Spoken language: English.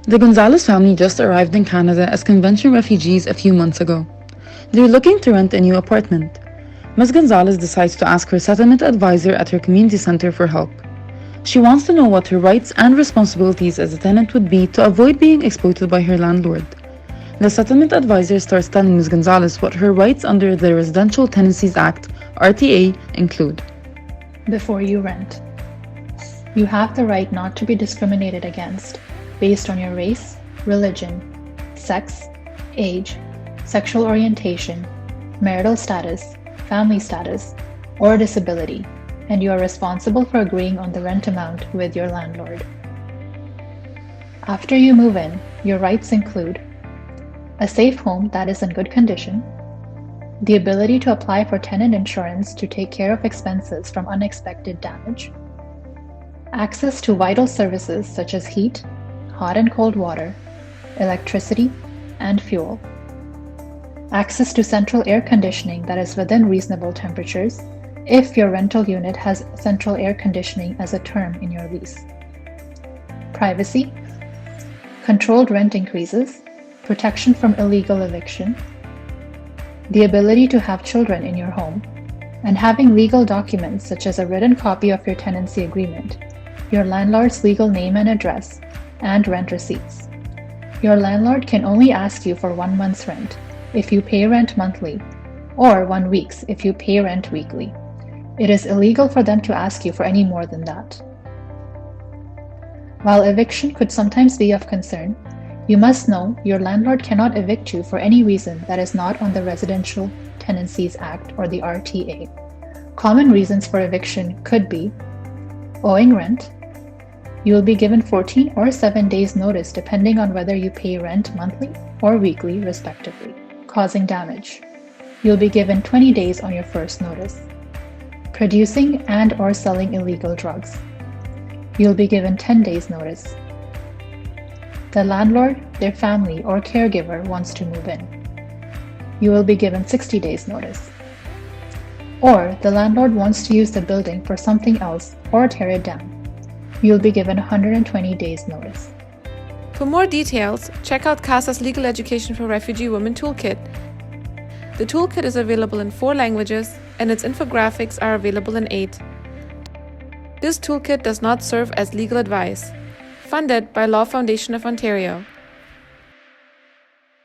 The Gonzalez family just arrived in Canada as convention refugees a few months ago. They're looking to rent a new apartment. Ms. Gonzalez decides to ask her settlement advisor at her community center for help. She wants to know what her rights and responsibilities as a tenant would be to avoid being exploited by her landlord. The settlement advisor starts telling Ms. Gonzalez what her rights under the Residential Tenancies Act, RTA, include. Before you rent, you have the right not to be discriminated against based on your race, religion, sex, age, sexual orientation, marital status, family status, or disability, and you are responsible for agreeing on the rent amount with your landlord. After you move in, your rights include a safe home that is in good condition, the ability to apply for tenant insurance to take care of expenses from unexpected damage, access to vital services such as heat, hot and cold water, electricity, and fuel, access to central air conditioning that is within reasonable temperatures if your rental unit has central air conditioning as a term in your lease, privacy, controlled rent increases, protection from illegal eviction, the ability to have children in your home, and having legal documents such as a written copy of your tenancy agreement, your landlord's legal name and address, and rent receipts. Your landlord can only ask you for 1 month's rent if you pay rent monthly, or 1 week's if you pay rent weekly. It is illegal for them to ask you for any more than that. While eviction could sometimes be of concern, you must know your landlord cannot evict you for any reason that is not on the Residential Tenancies Act or the RTA. Common reasons for eviction could be owing rent. You will be given 14 or 7 days notice depending on whether you pay rent monthly or weekly, respectively. Causing damage. You'll be given 20 days on your first notice. Producing and/or selling illegal drugs. You'll be given 10 days notice. The landlord, their family, or caregiver wants to move in. You will be given 60 days notice. Or the landlord wants to use the building for something else or tear it down. You'll be given 120 days notice. For more details, check out CASSA's Legal Education for Refugee Women Toolkit. The toolkit is available in 4 languages and its infographics are available in 8. This toolkit does not serve as legal advice. Funded by Law Foundation of Ontario.